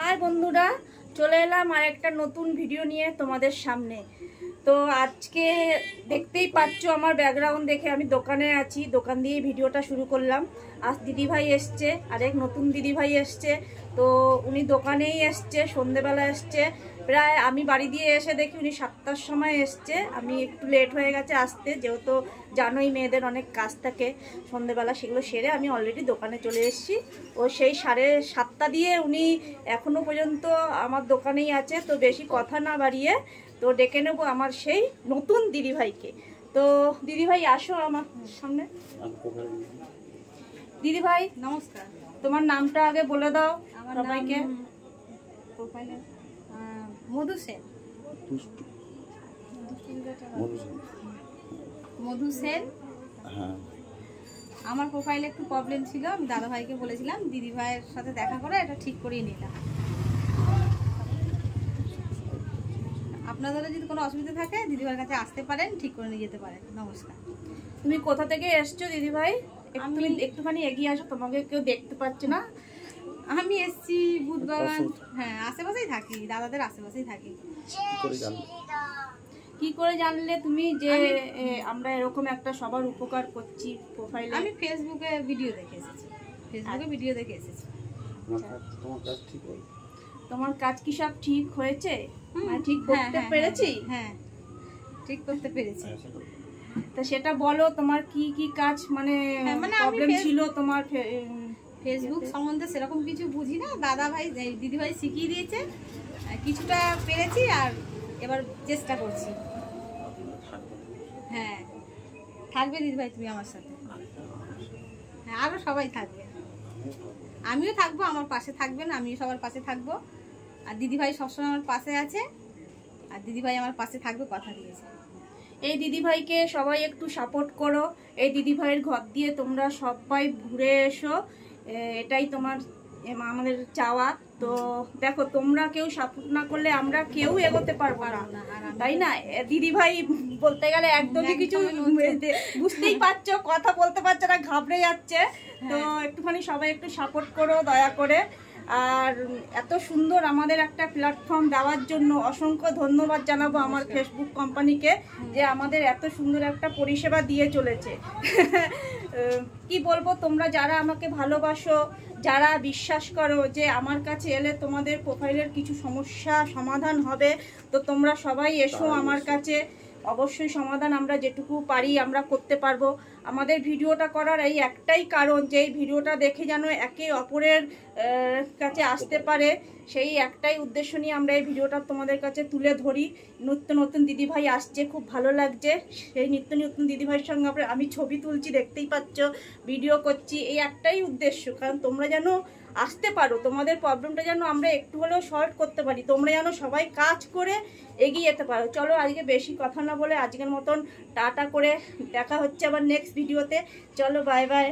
High বন্ধুরা, চলে এলাম আর একটা নতুন ভিডিও নিয়ে তোমাদের সামনে। তো আজকে দেখতেই পাচ্ছ আমার ব্যাকগ্রাউন্ড দেখে আমি দোকানে আছি, দোকান দিয়ে ভিডিওটা শুরু করলাম। আজ দিদিভাই এসছে, আরেক নতুন দিদিভাই এসছে। তো উনি দোকানেই এসছে, সন্ধেবেলা এসছে। প্রায় আমি বাড়ি দিয়ে এসে দেখি উনি 7টার সময় এসছে। আমি একটু লেট হয়ে গেছে আসতে, যেহেতু জানোই মেয়েদের অনেক কাজ থাকে সন্ধেবেলা, সেগুলো সেরে আমি অলরেডি দোকানে চলে এসেছি। ও সেই 7:30 দিয়ে উনি এখনো পর্যন্ত আমার দোকানেই আছে। তো বেশি কথা না বাড়িয়ে তো ডেকে নেব আমার সেই নতুন দিদিভাইকে। তো দিদিভাই আসো আমার সামনে। দিদিভাই নমস্কার, তোমার নামটা আগে বলে দাও সবাইকে। মধু সেন। মধু সেন। আমার প্রোফাইলে একটু প্রবলেম ছিল, আমি দাদাভাইকে বলেছিলাম দিদিভাইয়ের সাথে দেখা করে এটা ঠিক করিয়ে নিলাম। আপনাদেরও যদি কোনো অসুবিধা থাকে দিদিভাইয়ের কাছে আসতে পারেন, ঠিক করে নিয়ে যেতে পারেন। নমস্কার। তুমি কোথা থেকে এসছো দিদিভাই? তুমি একটুখানি এগিয়ে আসো, তোমাকে কেউ দেখতে পাচ্ছে না। আমি এসছি বুধবাগান, হ্যাঁ আশেপাশেই থাকি, দাদাদের আশেপাশেই থাকি। কি করে জানলে তুমি যে আমরা এরকম একটা সবার উপকার করছি প্রোফাইলে? আমি ফেসবুকে ভিডিও দেখে এসেছি, তোমার কাজ কি সব ঠিক হয়েছে? ঠিক করতে পেরেছি? হ্যাঁ ঠিক করতে পেরেছি। তা সেটা বলো, তোমার কি কি কাজ মানে প্রবলেম ছিল তোমার? ফেসবুক সম্বন্ধে সেরকম কিছু বুঝি না, দাদাভাই দিদিভাই শিখিয়ে দিয়েছে, কিছুটা পেরেছি আর এবার চেষ্টা করছি। হ্যাঁ থাকবে দিদিভাই তুমি আমার সাথে, হ্যাঁ আরও সবাই থাকবে, আমিও থাকবো, আমার পাশে থাকবেন, আমিও সবার পাশে থাকবো। আর দিদিভাই সবসময় আমার পাশে আছে, আর দিদিভাই আমার পাশে থাকবে, কথা দিয়েছে। এই দিদিভাইকে সবাই একটু সাপোর্ট করো, এই দিদিভাইয়ের ঘর দিয়ে তোমরা সবাই ঘুরে এসো, এটাই আমাদের চাওয়া। তো দেখো, তোমরা কেউ সাপোর্ট না করলে আমরা কেউ এগোতে পারবো না, তাই না? দিদিভাই বলতে গেলে একদমই কিছু বুঝতেই পারছো, কথা বলতে পারছে না, ঘাবড়ে যাচ্ছে। তো একটুখানি সবাই একটু সাপোর্ট করো দয়া করে। আর এত সুন্দর আমাদের একটা প্ল্যাটফর্ম দেওয়ার জন্য অসংখ্য ধন্যবাদ জানাবো আমার ফেসবুক কোম্পানিকে, যে আমাদের এত সুন্দর একটা পরিষেবা দিয়ে চলেছে। কি বলবো, তোমরা যারা আমাকে ভালোবাসো, যারা বিশ্বাস করো যে আমার কাছে এলে তোমাদের প্রোফাইলের কিছু সমস্যা সমাধান হবে, তো তোমরা সবাই এসো আমার কাছে। অবশ্যই সমাধান আমরা যেটুকু পারি আমরা করতে পারবো। আমাদের ভিডিওটা করার এই একটাই কারণ, যে এই ভিডিওটা দেখে যেন একে অপরের কাছে আসতে পারে, সেই একটাই উদ্দেশ্য নিয়ে আমরা এই ভিডিওটা তোমাদের কাছে তুলে ধরি। নিত্য নতুন দিদিভাই আসছে, খুব ভালো লাগছে। সেই নিত্য নতুন দিদিভাইয়ের সঙ্গে আমি ছবি তুলছি, দেখতেই পাচ্ছ, ভিডিও করছি, এই একটাই উদ্দেশ্য, কারণ তোমরা যেন আসতে পারো, তোমাদের প্রবলেমটা যেন আমরা একটু হলেও সলভ করতে পারি, তোমরা যেন সবাই কাজ করে এগিয়ে যেতে পারো। চলো আজকে বেশি কথা না বলে আজকের মতন টাটা করে দেখা হচ্ছে আবার নেক্সট ভিডিওতে। চলো বাই বাই।